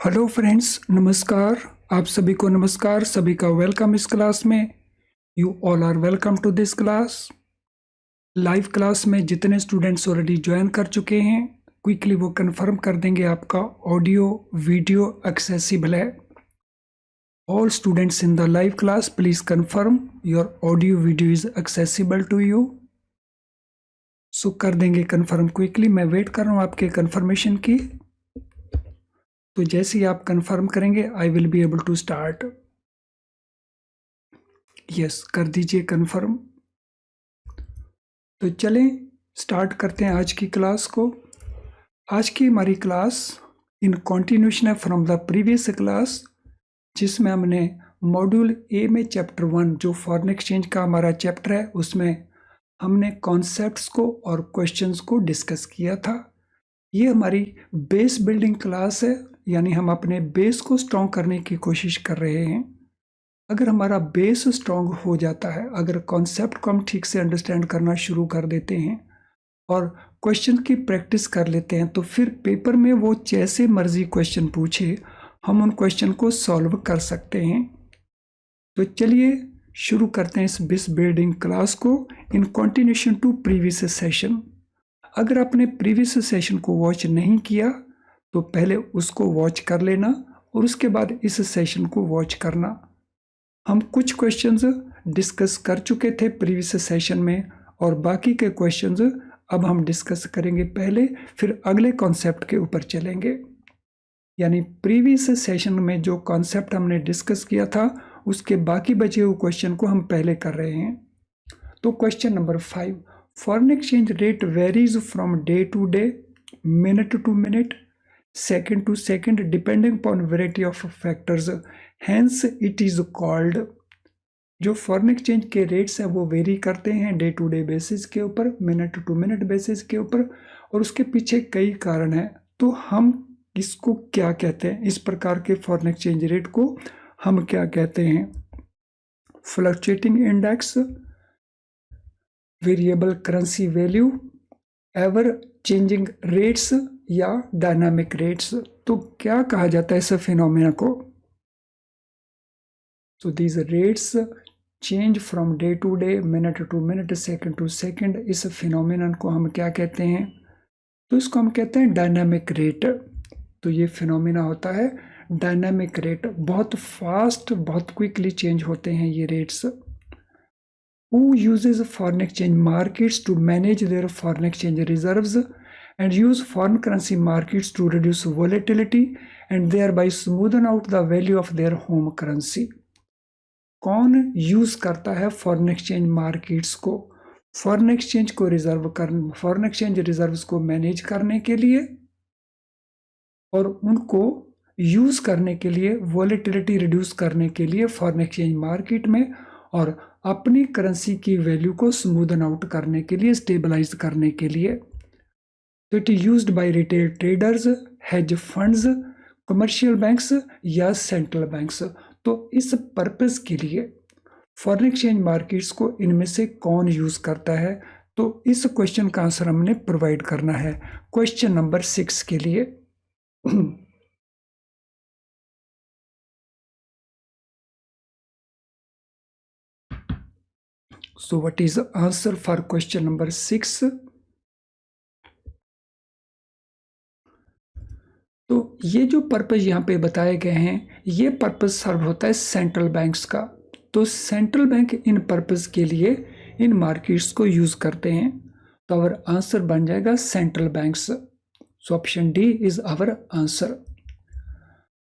Hello friends, नमस्कार। आप सभी को नमस्कार, सभी का वेलकम इस क्लास में। You all are welcome to this class. Live class में जितने स्टूडेंट्स ऑलरेडी ज्वाइन कर चुके हैं, क्विकली वो कंफर्म कर देंगे आपका ऑडियो वीडियो एक्सेसिबल है। All students in the live class please confirm your audio video is accessible to you. So कर देंगे कंफर्म क्विकली। मैं वेट कर रहा हूँ आपके कंफर्मेशन की। तो जैसे ही आप कंफर्म करेंगे I will be able to start. Yes, कर दीजिए कंफर्म। तो चलें स्टार्ट करते हैं आज की क्लास को। आज की हमारी क्लास इन कंटिन्यूशन है फ्रॉम द प्रीवियस क्लास, जिसमें हमने मॉड्यूल ए में चैप्टर 1 जो फॉरेन एक्सचेंज का हमारा चैप्टर है, उसमें हमने कॉन्सेप्ट्स को और क्वेश्चंस को डिस्कस किया था। ये हमारी बेस बिल्डिंग क्लास है, यानी हम अपने बेस को स्ट्रॉन्ग करने की कोशिश कर रहे हैं। अगर हमारा बेस स्ट्रॉन्ग हो जाता है, अगर कॉन्सेप्ट को हम ठीक से अंडरस्टैंड करना शुरू कर देते हैं और क्वेश्चन की प्रैक्टिस कर लेते हैं, तो फिर पेपर में वो जैसे मर्जी क्वेश्चन पूछे, हम उन क्वेश्चन को सॉल्व कर सकते हैं। तो चलिए शुरू करते हैं इस बेस बिल्डिंग क्लास को इन कंटिन्यूशन टू प्रीवियस सेशन। अगर आपने प्रीवियस सेशन को वॉच नहीं किया तो पहले उसको वॉच कर लेना और उसके बाद इस सेशन को वॉच करना। हम कुछ क्वेश्चंस डिस्कस कर चुके थे प्रीवियस सेशन में और बाकी के क्वेश्चंस अब हम डिस्कस करेंगे पहले, फिर अगले कॉन्सेप्ट के ऊपर चलेंगे। यानी प्रीवियस सेशन में जो कॉन्सेप्ट हमने डिस्कस किया था उसके बाकी बचे हुए क्वेश्चन को हम पहले कर रहे हैं। तो question number 5, foreign exchange rate varies from day to day, minute to minute, second to second, depending upon variety of factors, hence it is called. जो फॉरेन एक्सचेंज के रेट्स हैं वो वेरी करते हैं डे टू डे बेसिस के ऊपर, minute to minute basis के ऊपर, और उसके पीछे कई कारण हैं। तो हम इसको क्या कहते हैं, इस प्रकार के फॉरेन एक्सचेंज रेट को हम क्या कहते हैं? Fluctuating index, variable currency value, ever changing rates या डायनामिक रेट्स। तो क्या कहा जाता है इस फिनोमेना को? So these rates change from day to day, minute to minute, second to second। इस फिनोमेनन को हम क्या कहते हैं? तो इसको हम कहते हैं डायनामिक रेट। तो ये फिनोमेना होता है डायनामिक रेट। बहुत फास्ट, बहुत क्विकली चेंज होते हैं ये rates. Who uses foreign exchange markets to manage their foreign exchange reserves and use foreign currency markets to reduce volatility and thereby smoothen out the value of their home currency। कौन use करता है foreign exchange markets को, foreign exchange को reserve कर, foreign exchange reserves को manage करने के लिए और उनको यूज करने के लिए, वॉलेटिलिटी रिड्यूस करने के लिए फॉरेन एक्सचेंज मार्केट में, और अपनी करेंसी की वैल्यू को स्मूदन आउट करने के लिए, स्टेबलाइज करने के लिए। तो it is used by retail traders, hedge funds, commercial banks या सेंट्रल बैंक्स। तो इस पर्पस के लिए फॉरेन एक्सचेंज मार्केट्स को इनमें से कौन यूज करता है? तो इस क्वेश्चन का आंसर हमने प्रोवाइड करना है क्वेश्चन नंबर 6 के लिए। So what is answer for question number 6? तो ये जो पर्पस यहाँ पे बताए गए हैं, ये पर्पस सर्व होता है सेंट्रल बैंक्स का। तो सेंट्रल बैंक इन पर्पस के लिए इन मार्केट्स को यूज करते हैं। तो आवर आंसर बन जाएगा central banks. So option D is our answer.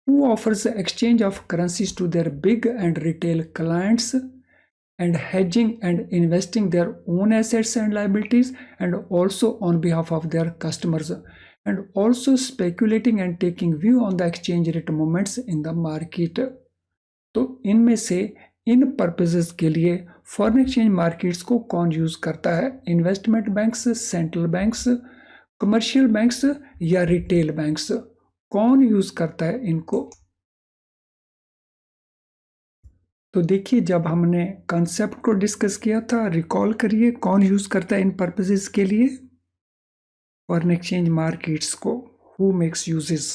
Who offers exchange of currencies to their big and retail clients and hedging and investing their own assets and liabilities, and also on behalf of their customers, and also speculating and taking view on the exchange rate movements in the market। तो इनमें से इन purposes के लिए foreign exchange markets को कौन use करता है? Investment banks, central banks, commercial banks या रिटेल बैंक्स? कौन यूज करता है इनको? तो देखिए, जब हमने कॉन्सेप्ट को डिस्कस किया था, रिकॉल करिए कौन यूज करता है इन पर्पसेस के लिए फॉरेन एक्सचेंज मार्केट्स को। Who makes uses?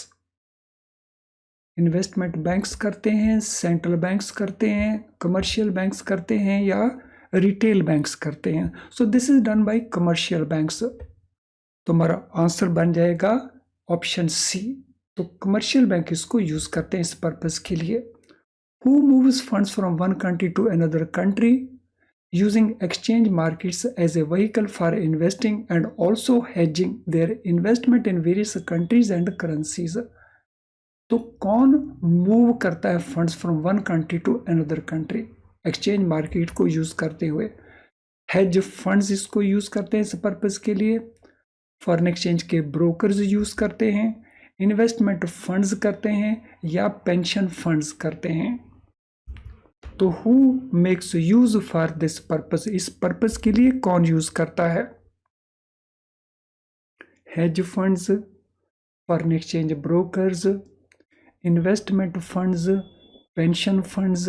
Investment banks करते हैं, सेंट्रल बैंक्स करते हैं, कमर्शियल बैंक्स करते हैं या रिटेल बैंक्स करते हैं? So this is done by commercial banks. तो हमारा आंसर बन जाएगा ऑप्शन सी। तो कमर्शियल बैंक इसको यूज करते हैं इस पर्पस के लिए। Who moves funds from one country to another country using exchange markets as a vehicle for investing and also hedging their investment in various countries and currencies? तो कौन move करता है funds from one country to another country exchange market को use करते हुए? Hedge funds इसको use करते हैं इस पर्पस के लिए, फॉरेन एक्सचेंज के ब्रोकर्स यूज करते हैं, इन्वेस्टमेंट फंड्स करते हैं या पेंशन फंड्स करते हैं? तो who makes use for this purpose? इस पर्पस के लिए कौन यूज करता है? Hedge funds, foreign exchange brokers, investment funds, pension funds.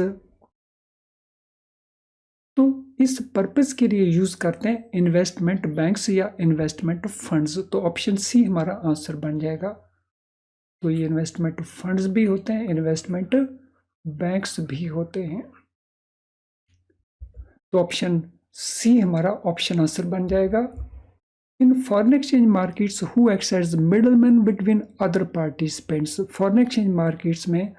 तो इस पर्पस के लिए यूज करते हैं इन्वेस्टमेंट बैंक्स या इन्वेस्टमेंट फंड्स। तो ऑप्शन सी हमारा आंसर बन जाएगा। तो ये इन्वेस्टमेंट फंड्स भी होते हैं, इन्वेस्टमेंट बैंक्स भी होते हैं। तो ऑप्शन सी हमारा ऑप्शन आंसर बन जाएगा। In foreign exchange markets who acts as middleman between other participants? Foreign exchange markets में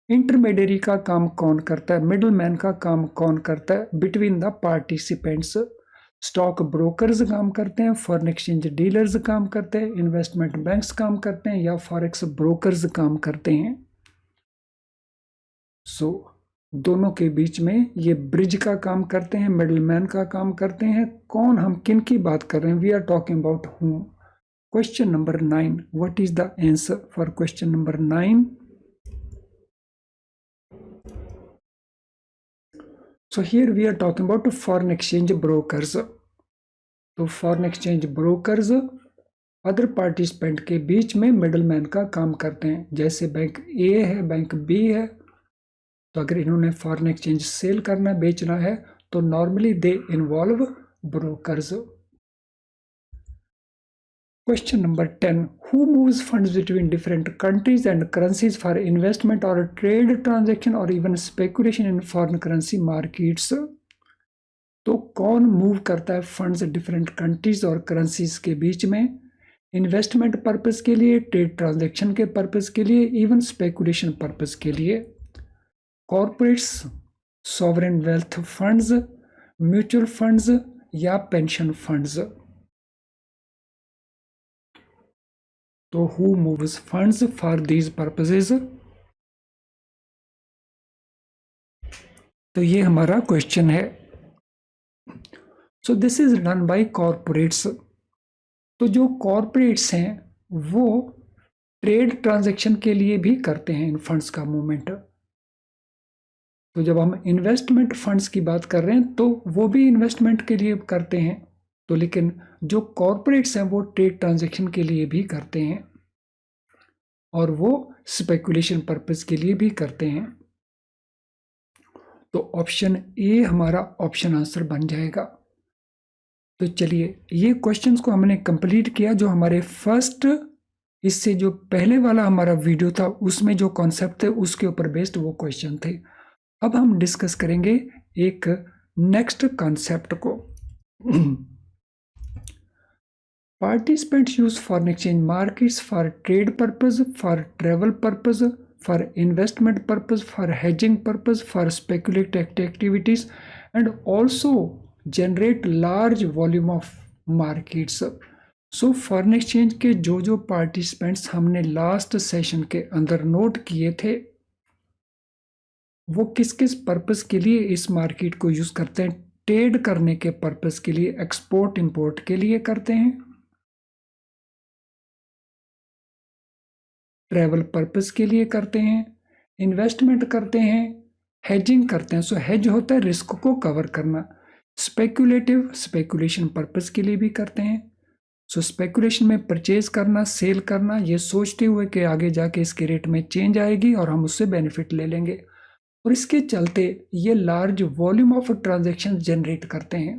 इंटरमीडियरी का काम कौन करता है, मिडलमैन का काम कौन करता है between the participants? Stock brokers काम करते हैं, फॉरेन एक्सचेंज डीलर्स काम करते हैं, इन्वेस्टमेंट बैंक्स काम करते हैं या फॉरेक्स ब्रोकर्स काम करते हैं? सो दोनों के बीच में ये ब्रिज का काम करते हैं, मिडलमैन का काम करते हैं। कौन, हम किन की बात कर रहे हैं? We are talking about whom. Question number 9, what is the answer for question number 9? So here we are talking about foreign exchange brokers. तो foreign exchange brokers other participant के बीच में मिडलमैन का काम करते हैं। जैसे बैंक ए है, बैंक बी है, तो अगर इन्होंने फॉरेन एक्सचेंज सेल करना है, बेचना है, तो normally they involve brokers. Question number 10. Who moves funds between different countries and currencies for investment or trade transaction or even speculation in foreign currency markets? तो कौन मूव करता है फंड्स डिफरेंट कंट्रीज और करेंसीज के बीच में, investment purpose के लिए, trade transaction के पर्पस के लिए, इवन स्पेकुलेशन पर्पस के लिए? Corporates, sovereign wealth funds, mutual funds या पेंशन फंड्स? तो who moves funds for these purposes? तो ये हमारा क्वेश्चन है। So this is done by corporates. तो जो कॉर्पोरेट्स हैं वो ट्रेड ट्रांजैक्शन के लिए भी करते हैं इन फंड्स का मूवमेंट। तो जब हम इन्वेस्टमेंट फंड्स की बात कर रहे हैं तो वो भी इन्वेस्टमेंट के लिए करते हैं, तो लेकिन जो कॉर्पोरेट्स हैं वो ट्रेड ट्रांजैक्शन के लिए भी करते हैं और वो स्पेकुलेशन पर्पस के लिए भी करते हैं। तो ऑप्शन ए हमारा ऑप्शन आंसर बन जाएगा। तो चलिए, ये क्वेश्चंस को हमने कंप्लीट किया। जो हमारे फर्स्ट, इससे जो पहले वाला हमारा वीडियो था उसमें जो कॉन्सेप्ट थे उसके ऊपर बेस्ड वो क्वेश्चन थे। अब हम डिस्कस करेंगे एक नेक्स्ट कॉन्सेप्ट को। Participants use foreign exchange markets for trade purpose, for travel purpose, for investment purpose, for hedging purpose, for speculative activities, and also generate large volume of markets. So foreign exchange के जो participants हमने last session के अंदर note किए थे वो किस किस पर्पस के लिए इस मार्केट को यूज करते हैं? ट्रेड करने के पर्पस के लिए, एक्सपोर्ट इंपोर्ट के लिए करते हैं, ट्रैवल पर्पस के लिए करते हैं, इन्वेस्टमेंट करते हैं, हेजिंग करते हैं। सो हेज होता है रिस्क को कवर करना। स्पेकुलेशन पर्पस के लिए भी करते हैं। सो स्पेकुलेशन में परचेज करना, सेल करना, ये सोचते हुए कि आगे जाके इसके रेट में चेंज आएगी और हम उससे बेनिफिट ले लेंगे, और इसके चलते ये large volume of transaction generate करते हैं।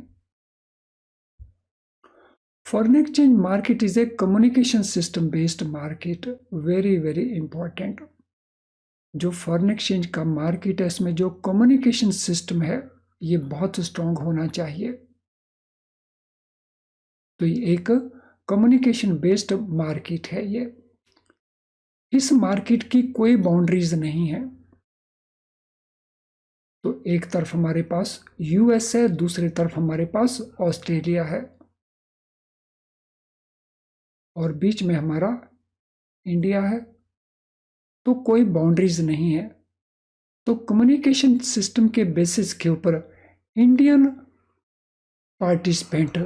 Foreign exchange market is a communication system based market. Very, very important. जो फॉरेन एक्सचेंज का मार्केट है इसमें जो कम्युनिकेशन सिस्टम है ये बहुत स्ट्रांग होना चाहिए। तो ये एक कम्युनिकेशन बेस्ड मार्केट है ये। इस मार्केट की कोई बाउंड्रीज नहीं है। तो एक तरफ हमारे पास यूएस है, दूसरी तरफ हमारे पास ऑस्ट्रेलिया है और बीच में हमारा इंडिया है। तो कोई बाउंड्रीज नहीं है। तो कम्युनिकेशन सिस्टम के बेसिस के ऊपर इंडियन पार्टिसिपेंट,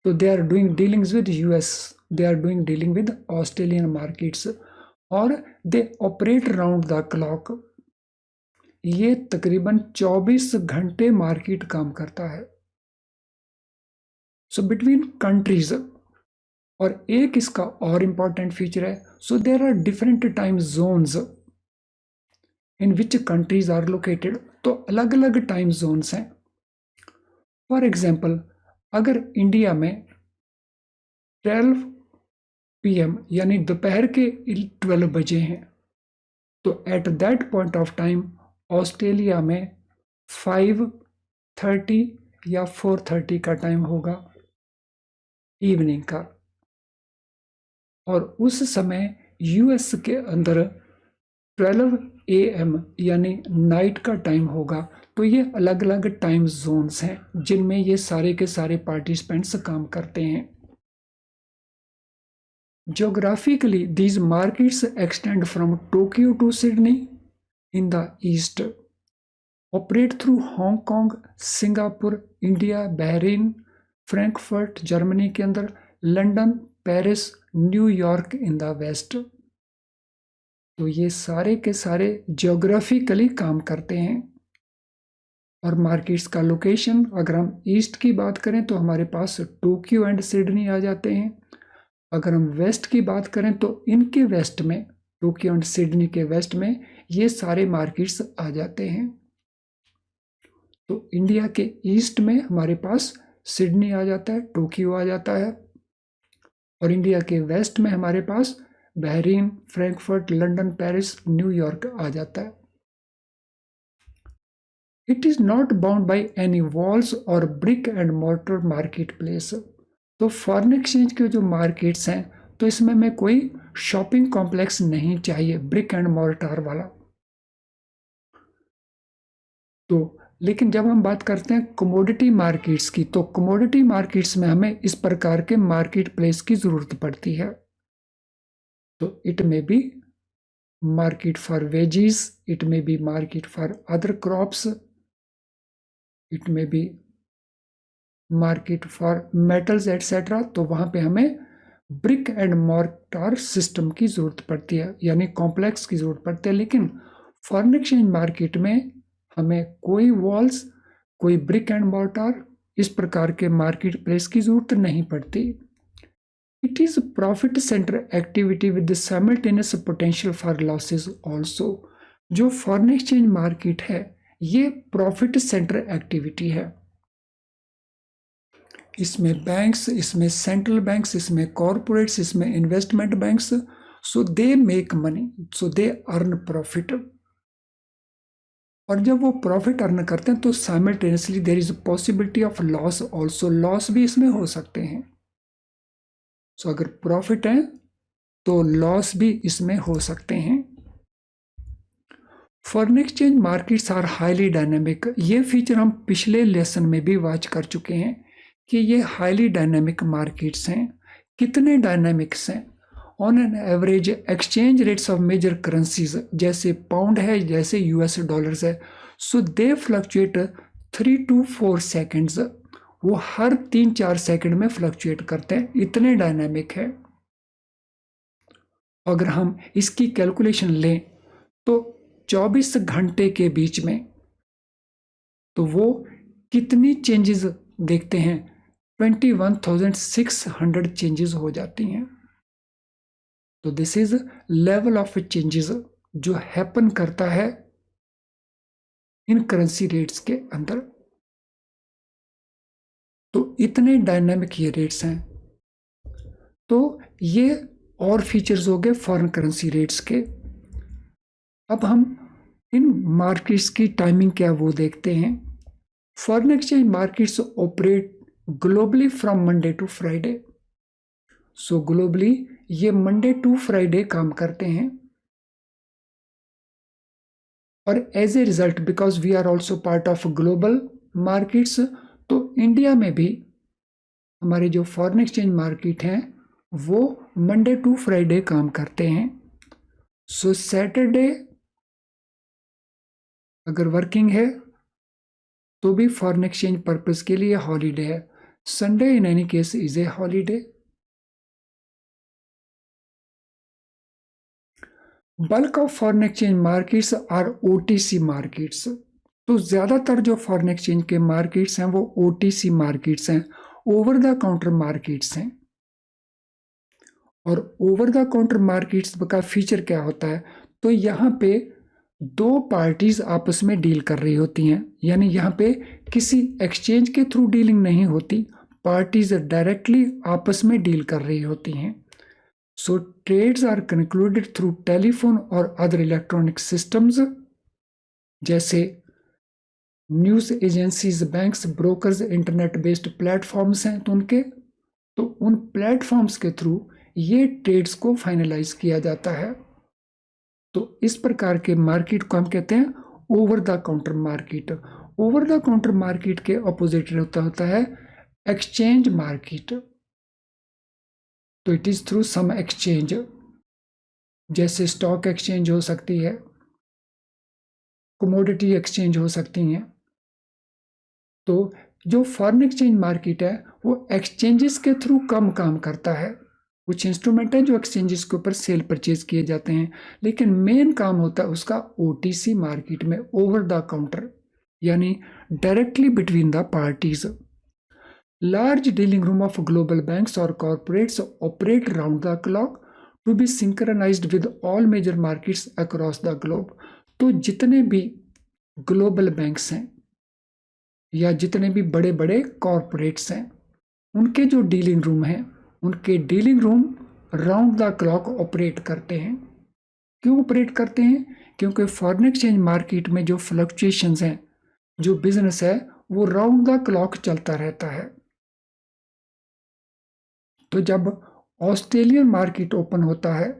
तो they are doing dealings with US, they are doing dealing with Australian markets और they operate round the clock. ये तकरीबन 24 घंटे मार्केट काम करता है। सो बिटवीन कंट्रीज, और एक इसका और इंपॉर्टेंट फीचर है, so there are different time zones in which countries are located. तो अलग अलग टाइम जोन्स हैं। फॉर एग्जाम्पल, अगर इंडिया में 12 PM यानी दोपहर के 12 बजे हैं, तो at that point of time Australia में 5:30 या 4:30 का टाइम होगा इवनिंग का, और उस समय यूएस के अंदर 12 AM यानी नाइट का टाइम होगा। तो ये अलग अलग टाइम जोन्स हैं जिनमें ये सारे के सारे पार्टिसिपेंट्स काम करते हैं। Geographically, these markets extend from Tokyo to Sydney in the east, operate through Hong Kong, Singapore, India, Bahrain, Frankfurt Germany के अंदर, London, Paris, New York in the West. तो ये सारे के सारे जियोग्राफिकली काम करते हैं। और मार्केट्स का लोकेशन, अगर हम ईस्ट की बात करें तो हमारे पास टोक्यो एंड सिडनी आ जाते हैं। अगर हम वेस्ट की बात करें तो इनके वेस्ट में, टोक्यो एंड सिडनी के वेस्ट में ये सारे मार्केट्स आ जाते हैं। तो इंडिया के ईस्ट में हमारे पास सिडनी आ जाता है, टोक्यो आ जाता है, और इंडिया के वेस्ट में हमारे पास Bahrain, Frankfurt, London, Paris, New York आ जाता है। It is not bound by any walls और brick and mortar market place. तो फॉरेन एक्सचेंज के जो मार्केट्स हैं तो इसमें हमें कोई शॉपिंग कॉम्प्लेक्स नहीं चाहिए ब्रिक एंड मोर्टार वाला। तो लेकिन जब हम बात करते हैं कमोडिटी मार्केट्स की, तो कमोडिटी मार्केट्स में हमें इस प्रकार के मार्केट प्लेस की जरूरत पड़ती है। तो it may be market for veggies, it may be market for other crops, it may be market for metals etcetera. तो वहां पे हमें ब्रिक एंड मोर्टार सिस्टम की जरूरत पड़ती है, यानी कॉम्प्लेक्स की जरूरत पड़ती है। लेकिन फॉरेन एक्सचेंज मार्केट में हमें कोई वॉल्स, कोई ब्रिक एंड मोर्टार, इस प्रकार के मार्केट प्लेस की जरूरत नहीं पड़ती। It is profit centre activity with simultaneous potential for losses also. जो फॉरेन एक्सचेंज मार्केट है ये प्रॉफिट सेंटर एक्टिविटी है। इसमें बैंक्स, इसमें सेंट्रल बैंक्स, इसमें कॉरपोरेट्स, इसमें investment banks, so they make money, so they earn profit. और जब वो प्रॉफिट अर्न करते हैं तो simultaneously there is possibility of loss also, loss भी इसमें हो सकते हैं। सो अगर प्रॉफिट है तो लॉस भी इसमें हो सकते हैं। Foreign exchange markets are highly dynamic. ये फीचर हम पिछले लेसन में भी वॉच कर चुके हैं कि ये हाईली डायनेमिक मार्केट्स हैं। कितने डायनेमिक्स हैं? On an average exchange rates of major currencies, जैसे पाउंड है, जैसे यूएस डॉलर्स है, so they fluctuate 3 to 4 seconds. वो हर 3-4 सेकंड में फ्लक्चुएट करते हैं, इतने डायनेमिक है। अगर हम इसकी कैलकुलेशन लें तो 24 घंटे के बीच में तो वो कितनी चेंजेस देखते हैं? 21,600 चेंजेस हो जाती हैं। तो this is level of changes जो हैपन करता है इन करेंसी रेट्स के अंदर। तो इतने डायनामिक ये रेट्स हैं। तो ये और फीचर्स हो गए फॉरेन करेंसी रेट्स के। अब हम इन मार्केट्स की टाइमिंग क्या वो देखते हैं। Foreign exchange markets operate globally from Monday to Friday. So globally ये मंडे टू फ्राइडे काम करते हैं, और as a result because we are also part of global markets, तो इंडिया में भी हमारे जो फॉरेन एक्सचेंज मार्केट हैं वो मंडे टू फ्राइडे काम करते हैं। सो सैटरडे अगर वर्किंग है तो भी फॉरेन एक्सचेंज पर्पस के लिए हॉलीडे है। Sunday in any case is a holiday. Bulk of foreign exchange markets are OTC markets. तो ज्यादातर जो फॉरेन एक्सचेंज के मार्केट्स हैं वो ओटीसी मार्केट्स हैं, ओवर द काउंटर मार्केट्स हैं। और ओवर द काउंटर मार्केट्स का फीचर क्या होता है, तो यहाँ पे दो पार्टीज आपस में डील कर रही होती हैं, यानी यहाँ पे किसी एक्सचेंज के थ्रू डीलिंग नहीं होती, पार्टीज डायरेक्टली आपस में डील कर रही होती हैं। So trades are concluded through telephone और अदर इलेक्ट्रॉनिक सिस्टम्स, जैसे news agencies, banks, brokers, internet based platforms हैं, तो उन प्लेटफॉर्म्स के थ्रू ये ट्रेड्स को फाइनलाइज किया जाता है। तो इस प्रकार के मार्केट को हम कहते हैं over the counter market. Over the counter market के ऑपोजिट होता है एक्सचेंज मार्केट। तो it is through some exchange, जैसे स्टॉक एक्सचेंज हो सकती है, कमोडिटी एक्सचेंज हो सकती हैं। तो जो फॉरेन एक्सचेंज मार्केट है वो एक्सचेंजेस के थ्रू कम काम करता है। कुछ इंस्ट्रूमेंट हैं जो एक्सचेंजेस के ऊपर सेल परचेज किए जाते हैं, लेकिन मेन काम होता है उसका ओटीसी मार्केट में, ओवर द काउंटर, यानी directly between the parties. Large dealing room of global banks और corporates operate round the clock to be synchronised with all major markets across the globe. तो जितने भी ग्लोबल बैंक्स हैं या जितने भी बड़े बड़े कॉर्पोरेट्स हैं, उनके जो डीलिंग रूम हैं, उनके dealing room round the clock operate करते हैं। क्यों ऑपरेट करते हैं? क्योंकि फॉरेन एक्सचेंज मार्केट में जो फ्लक्चुएशंस हैं, जो बिजनेस है, वो राउंड द क्लॉक चलता रहता है। तो जब ऑस्ट्रेलियन मार्केट ओपन होता है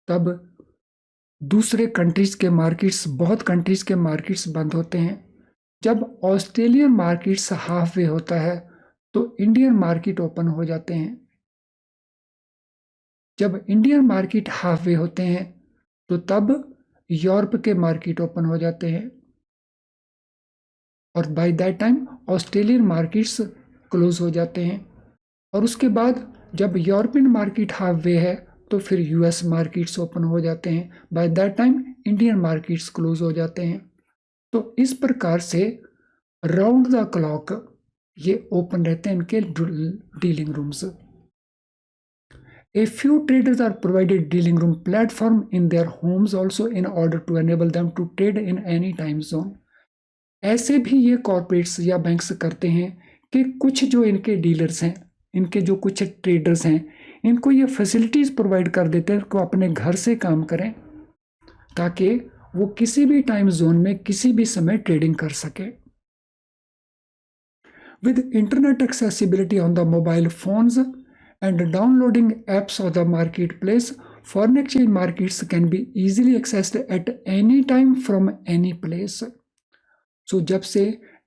तब दूसरे कंट्रीज के मार्केट्स, बहुत कंट्रीज के मार्केट्स बंद होते हैं। जब ऑस्ट्रेलियन मार्केट्स हाफ वे होता है तो इंडियन मार्केट ओपन हो जाते हैं। जब इंडियन मार्केट हाफ वे होते हैं तो तब यूरोप के मार्केट ओपन हो जाते हैं, और by that time Australian markets close हो जाते हैं। और उसके बाद जब यूरोपियन मार्केट हाफ वे है तो फिर यूएस मार्केट्स ओपन हो जाते हैं। By that time Indian markets close हो जाते हैं। तो इस प्रकार से राउंड द क्लॉक ये ओपन रहते हैं इनके dealing rooms. A few traders are provided dealing room platform in their homes also in order to enable them to trade in any time zone. ऐसे भी ये कॉर्पोरेट्स या बैंक्स करते हैं कि कुछ जो इनके डीलर्स हैं, इनके जो कुछ ट्रेडर्स हैं, इनको ये फैसिलिटीज प्रोवाइड कर देते हैं कि अपने घर से काम करें, ताकि वो किसी भी टाइम जोन में किसी भी समय ट्रेडिंग कर सके। With internet accessibility on the mobile phones and downloading apps of the marketplace, foreign exchange markets can be easily accessed at any time from any place. So जब से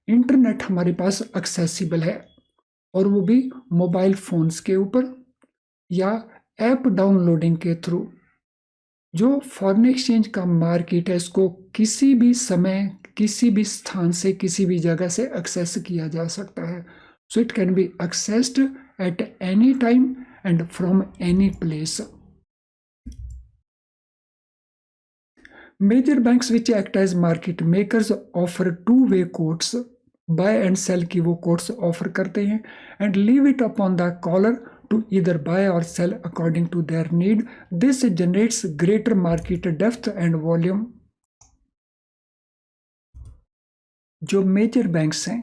इंटरनेट हमारे पास accessible है, और वो भी मोबाइल फोन्स के ऊपर या ऐप डाउनलोडिंग के थ्रू, जो फॉरेन एक्सचेंज का मार्केट है इसको किसी भी समय, किसी भी स्थान से, किसी भी जगह से एक्सेस किया जा सकता है। So it can be accessed at any time and from any place. Major banks which act as market makers offer two-way quotes, buy and sell की वो quotes offer करते हैं, and leave it upon the caller to either buy or sell according to their need. This generates greater market depth and volume. जो major banks हैं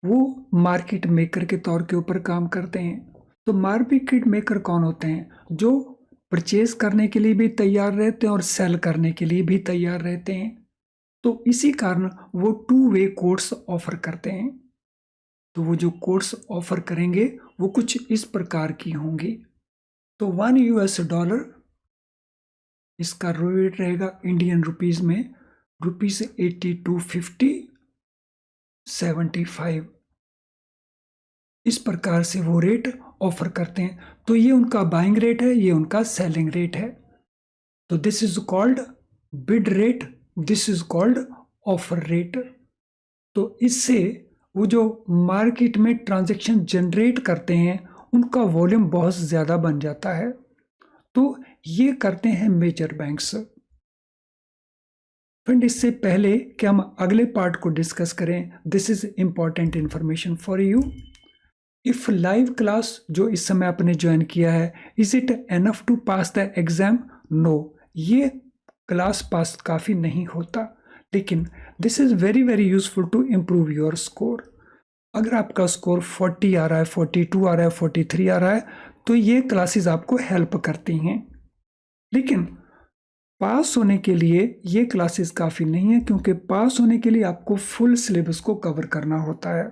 वो market maker के तौर के ऊपर काम करते हैं। तो मार्केट मेकर कौन होते हैं? जो परचेज करने के लिए भी तैयार रहते हैं और सेल करने के लिए भी तैयार रहते हैं। तो इसी कारण वो टू वे कोड्स ऑफर करते हैं। तो वो जो कोड्स ऑफर करेंगे वो कुछ इस प्रकार की होंगी। तो $1 इसका रेट रहेगा इंडियन रुपीज में ₹82.50 75। इस प्रकार से वो रेट ऑफर करते हैं। तो ये उनका बाइंग रेट है, ये उनका सेलिंग रेट है। तो this is called bid rate, this is called offer rate. तो इससे वो जो मार्केट में ट्रांजैक्शन जनरेट करते हैं उनका वॉल्यूम बहुत ज़्यादा बन जाता है। तो ये करते हैं मेजर बैंक्स। फ्रेंड, इससे पहले कि हम अगले पार्ट को डिस्कस करें, this is important information for you. If live class जो इस समय आपने ज्वाइन किया है, is it enough to pass the exam? No, ये क्लास पास काफ़ी नहीं होता, लेकिन this is very very useful to improve your score. अगर आपका स्कोर 40 आ रहा है, 42 आ रहा है, 43 आ रहा है, तो ये क्लासेस आपको हेल्प करती हैं। लेकिन पास होने के लिए ये क्लासेस काफ़ी नहीं है, क्योंकि पास होने के लिए आपको फुल सिलेबस को कवर करना होता है।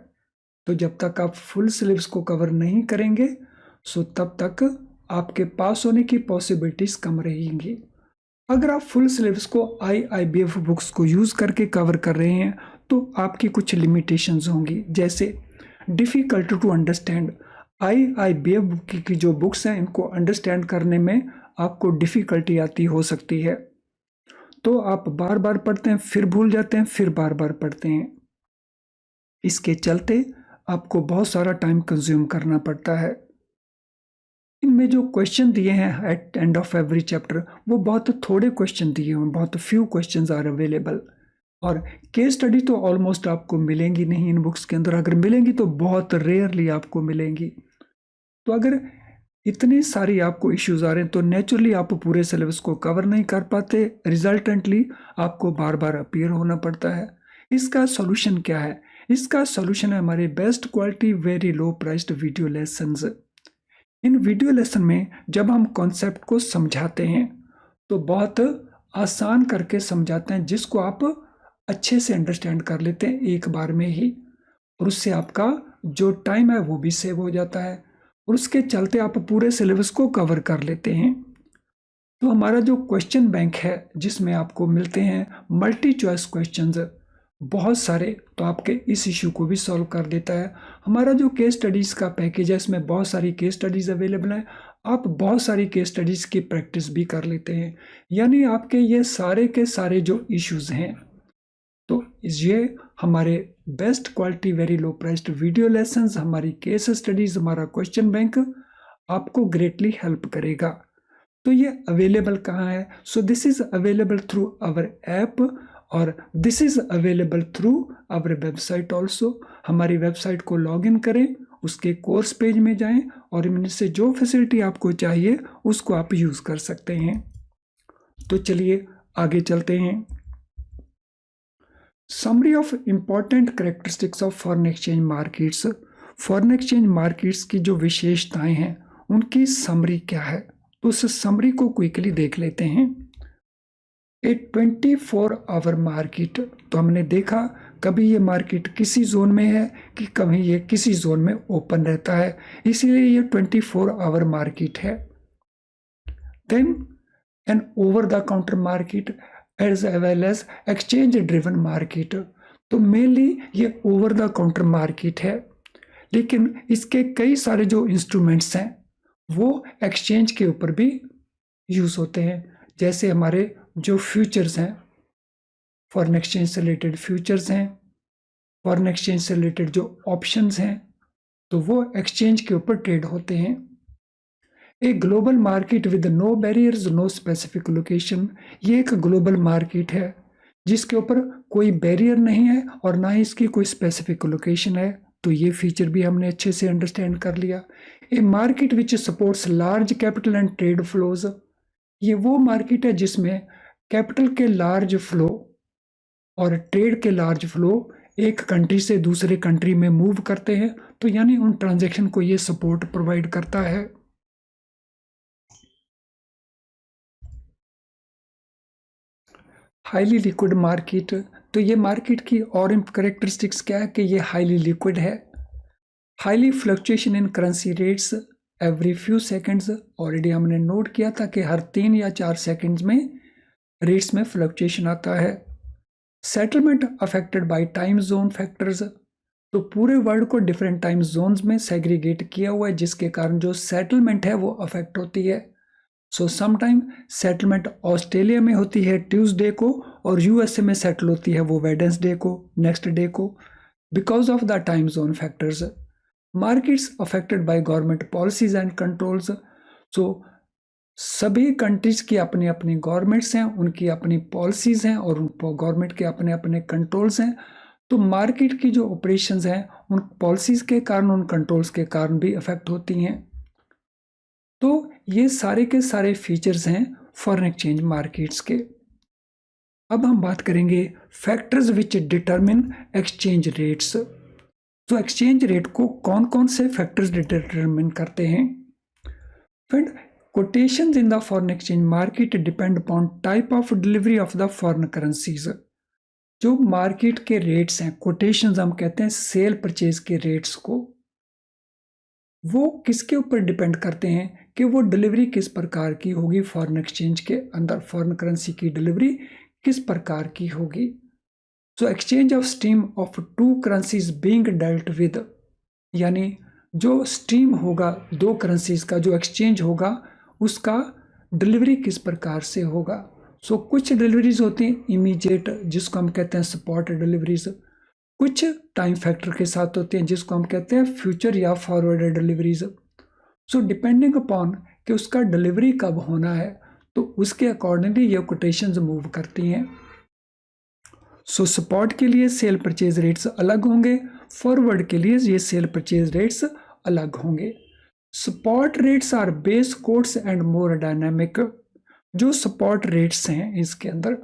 तो जब तक आप फुल सिलेबस को कवर नहीं करेंगे, सो तब तक आपके पास होने की पॉसिबिलिटीज़ कम रहेंगी। अगर आप फुल सिलेबस को IIBF बुक्स को यूज़ करके कवर कर रहे हैं तो आपकी कुछ लिमिटेशंस होंगी, जैसे difficult to understand. IIBF book की जो बुक्स हैं इनको अंडरस्टैंड करने में आपको डिफ़िकल्टी आती हो सकती है। तो आप बार बार पढ़ते हैं, फिर भूल जाते हैं, फिर बार बार पढ़ते हैं। इसके चलते आपको बहुत सारा टाइम कंज्यूम करना पड़ता है। इनमें जो क्वेश्चन दिए हैं at end of every chapter, वो बहुत थोड़े क्वेश्चन दिए हुए हैं, बहुत फ्यू क्वेश्चंस आर अवेलेबल। और केस स्टडी तो ऑलमोस्ट आपको मिलेंगी नहीं इन बुक्स के अंदर, अगर मिलेंगी तो बहुत रेयरली आपको मिलेंगी। तो अगर इतनी सारी आपको इश्यूज आ रहे हैं तो नेचुरली आप पूरे सिलेबस को कवर नहीं कर पाते, रिजल्टेंटली आपको बार बार अपीयर होना पड़ता है। इसका सॉल्यूशन क्या है? इसका सॉल्यूशन है हमारे best quality very low priced video lessons. इन वीडियो लेसन में जब हम कॉन्सेप्ट को समझाते हैं तो बहुत आसान करके समझाते हैं, जिसको आप अच्छे से अंडरस्टैंड कर लेते हैं एक बार में ही, और उससे आपका जो टाइम है वो भी सेव हो जाता है, और उसके चलते आप पूरे सिलेबस को कवर कर लेते हैं। तो हमारा जो क्वेश्चन बैंक है जिसमें आपको मिलते हैं मल्टी चॉइस क्वेश्चंस बहुत सारे, तो आपके इस इशू को भी सॉल्व कर देता है। हमारा जो केस स्टडीज़ का पैकेज है इसमें बहुत सारी केस स्टडीज़ अवेलेबल हैं, आप बहुत सारी केस स्टडीज़ की प्रैक्टिस भी कर लेते हैं। यानी आपके ये सारे के सारे जो इश्यूज़ हैं, तो ये हमारे best quality very low priced video lessons, हमारी केस स्टडीज़, हमारा क्वेश्चन बैंक आपको ग्रेटली हेल्प करेगा। तो ये अवेलेबल कहाँ है? So this is available through our app, और this is available through our website also. हमारी वेबसाइट को लॉगिन करें, उसके कोर्स पेज में जाएं, और इनमें से जो फैसिलिटी आपको चाहिए उसको आप यूज़ कर सकते हैं। तो चलिए आगे चलते हैं। Summary of important characteristics of foreign exchange markets. Foreign exchange markets की जो विशेषताएं हैं उनकी समरी क्या है, तो उस समरी को क्विकली देख लेते हैं। ए 24 आवर मार्केट, तो हमने देखा कभी ये मार्केट किसी जोन में है कि कभी ये किसी जोन में ओपन रहता है, इसीलिए ये 24 आवर मार्केट है। Then an over the counter market as well as exchange driven market, तो मेनली ये ओवर द काउंटर मार्केट है, लेकिन इसके कई सारे जो इंस्ट्रूमेंट्स हैं वो एक्सचेंज के ऊपर भी यूज़ होते हैं, जैसे हमारे जो फ्यूचर्स हैं, फॉरेन एक्सचेंज से रिलेटेड फ्यूचर्स हैं, फॉरेन एक्सचेंज से रिलेटेड जो ऑप्शंस हैं, तो वो एक्सचेंज के ऊपर ट्रेड होते हैं। A global market with no barriers no specific location, ये एक ग्लोबल मार्केट है जिसके ऊपर कोई बैरियर नहीं है और ना ही इसकी कोई स्पेसिफिक लोकेशन है, तो ये फीचर भी हमने अच्छे से अंडरस्टैंड कर लिया। A market which supports large capital and trade flows, ये वो मार्केट है जिसमें कैपिटल के लार्ज फ्लो और ट्रेड के लार्ज फ्लो एक कंट्री से दूसरे कंट्री में मूव करते हैं, तो यानी उन ट्रांजैक्शन को ये सपोर्ट प्रोवाइड करता है। हाईली लिक्विड मार्केट, तो ये मार्केट की और करेक्टरिस्टिक्स क्या है कि ये हाईली लिक्विड है। Highly fluctuation in currency rates every few seconds, already हमने नोट किया था कि हर 3 या 4 सेकंड्स में रेट्स में फ्लक्चुएशन आता है। Settlement affected by time zone factors, तो पूरे वर्ल्ड को डिफरेंट टाइम जोन्स में सेग्रीगेट किया हुआ है, जिसके कारण जो सेटलमेंट है वो अफेक्ट होती है। सो समटाइम सेटलमेंट ऑस्ट्रेलिया में होती है ट्यूसडे को, और यूएसए में सेटल होती है वो वेडनेसडे को, नेक्स्ट डे को, because of the time zone factors. Markets affected by government policies and controls, so सभी कंट्रीज की अपनी अपनी गवर्नमेंट्स हैं, उनकी अपनी पॉलिसीज हैं और गवर्नमेंट के अपने अपने कंट्रोल्स हैं। तो मार्केट की जो ऑपरेशंस हैं उन पॉलिसीज के कारण, उन कंट्रोल्स के कारण भी अफेक्ट होती हैं। तो ये सारे के सारे फीचर्स हैं फॉरेन एक्सचेंज मार्केट्स के। अब हम बात करेंगे factors which determine exchange rates. तो एक्सचेंज रेट को कौन कौन से फैक्टर्स डिटरमिन करते हैं? Friend, quotations in the foreign exchange market depend upon type of delivery of the foreign currencies। जो मार्केट के रेट्स हैं, कोटेशंस हम कहते हैं सेल परचेज के रेट्स को, वो किसके ऊपर डिपेंड करते हैं कि वो डिलीवरी किस प्रकार की होगी फॉरेन एक्सचेंज के अंदर, फॉरेन करेंसी की डिलीवरी किस प्रकार की होगी। So exchange of stream of two currencies being dealt with, यानी जो स्ट्रीम होगा दो करेंसीज का जो एक्सचेंज होगा उसका डिलीवरी किस प्रकार से होगा। सो कुछ डिलीवरीज होती हैं इमीडिएट, जिसको हम कहते हैं स्पॉट डिलीवरीज, कुछ टाइम फैक्टर के साथ होते हैं जिसको हम कहते हैं फ्यूचर या forward deliveries. So depending upon कि उसका डिलीवरी कब होना है, तो उसके अकॉर्डिंगली ये कोटेशंस मूव करती हैं। सो स्पॉट के लिए सेल परचेज रेट्स अलग होंगे, फॉरवर्ड के लिए ये सेल परचेज रेट्स अलग होंगे। Spot rates are base quotes and more dynamic. जो स्पॉट रेट्स हैं इसके अंदर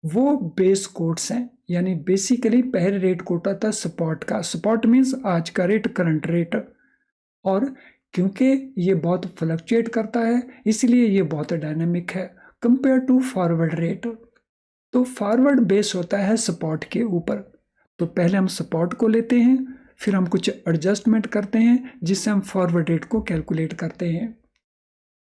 वो बेस कोट्स हैं, यानी बेसिकली पहले रेट कोट आता है स्पॉट का। स्पॉट मीन्स आज का रेट, करंट रेट, और क्योंकि ये बहुत फ्लक्चुएट करता है इसलिए ये बहुत डायनामिक है कंपेयर टू फॉरवर्ड रेट। तो फॉरवर्ड बेस होता है स्पॉट के ऊपर। तो पहले हम स्पॉट को लेते हैं, फिर हम कुछ एडजस्टमेंट करते हैं जिससे हम फॉरवर्ड रेट को कैलकुलेट करते हैं।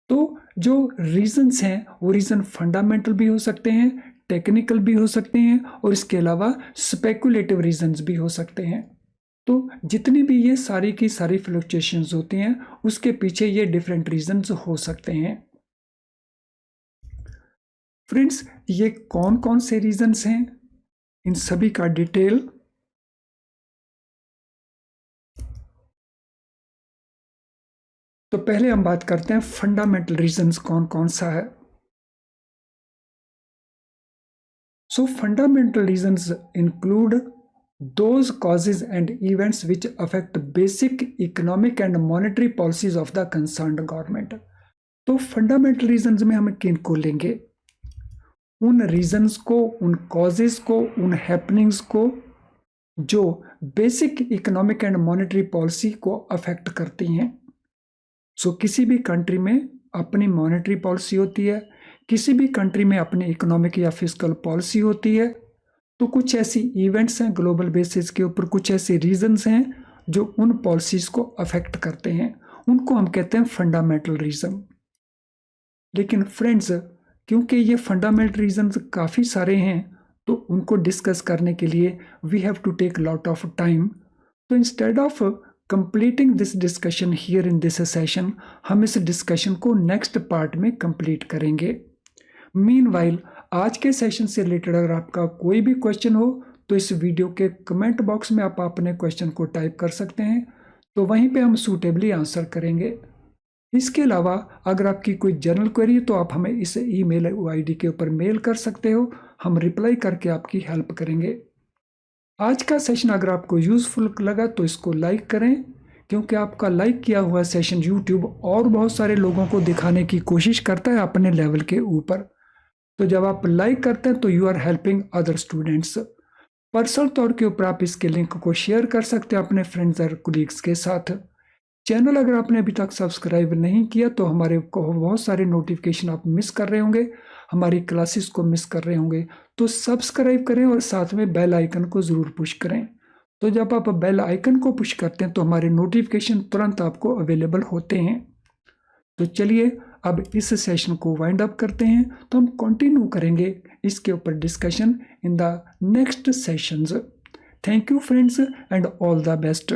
तो जो रीजंस हैं वो रीजन फंडामेंटल भी हो सकते हैं, टेक्निकल भी हो सकते हैं, और इसके अलावा स्पेकुलेटिव रीजंस भी हो सकते हैं। तो जितनी भी ये सारी की सारी फ्लक्चुएशंस होती हैं उसके पीछे ये डिफरेंट रीजंस हो सकते हैं। फ्रेंड्स, ये कौन कौन से रीजंस हैं, इन सभी का डिटेल तो पहले हम बात करते हैं फंडामेंटल रीजंस कौन कौन सा है। सो fundamental reasons include those causes and events which affect basic economic and monetary policies of the concerned government। तो फंडामेंटल रीजंस में हम किनको लेंगे? उन रीजंस को, उन कॉजेस को, उन हैपनिंग्स को जो basic economic and monetary policy को अफेक्ट करती हैं। सो किसी भी कंट्री में अपनी मॉनेटरी पॉलिसी होती है, किसी भी कंट्री में अपनी इकोनॉमिक या फिस्कल पॉलिसी होती है। तो कुछ ऐसी इवेंट्स हैं ग्लोबल बेसिस के ऊपर, कुछ ऐसे रीजंस हैं जो उन पॉलिसीज को अफेक्ट करते हैं, उनको हम कहते हैं फंडामेंटल रीजन। लेकिन फ्रेंड्स, क्योंकि ये फंडामेंटल रीजंस काफ़ी सारे हैं तो उनको डिस्कस करने के लिए we have to take lot of time. तो instead of completing this discussion here in this session, हम इस डिस्कशन को नेक्स्ट पार्ट में कंप्लीट करेंगे। मीनवाइल आज के सेशन से रिलेटेड अगर आपका कोई भी क्वेश्चन हो तो इस वीडियो के कमेंट बॉक्स में आप अपने क्वेश्चन को टाइप कर सकते हैं, तो वहीं पे हम सूटेबली आंसर करेंगे। इसके अलावा अगर आपकी कोई जनरल क्वेरी तो आप हमें इस ईमेल आईडी के ऊपर मेल कर सकते हो, हम रिप्लाई करके आपकी हेल्प करेंगे। आज का सेशन अगर आपको यूज़फुल लगा तो इसको लाइक करें, क्योंकि आपका लाइक किया हुआ सेशन यूट्यूब और बहुत सारे लोगों को दिखाने की कोशिश करता है अपने लेवल के ऊपर। तो जब आप लाइक करते हैं तो you are helping other students. Personal तौर के ऊपर आप इसके लिंक को शेयर कर सकते हैं अपने फ्रेंड्स और कोलीग्स के साथ। चैनल अगर आपने अभी तक सब्सक्राइब नहीं किया तो हमारे को बहुत सारे नोटिफिकेशन आप मिस कर रहे होंगे, हमारी क्लासेस को मिस कर रहे होंगे। तो सब्सक्राइब करें और साथ में बेल आइकन को ज़रूर पुश करें। तो जब आप बेल आइकन को पुश करते हैं तो हमारे नोटिफिकेशन तुरंत आपको अवेलेबल होते हैं। तो चलिए अब इस सेशन को वाइंड अप करते हैं, तो हम कंटिन्यू करेंगे इसके ऊपर discussion in the next sessions. Thank you friends and all the best.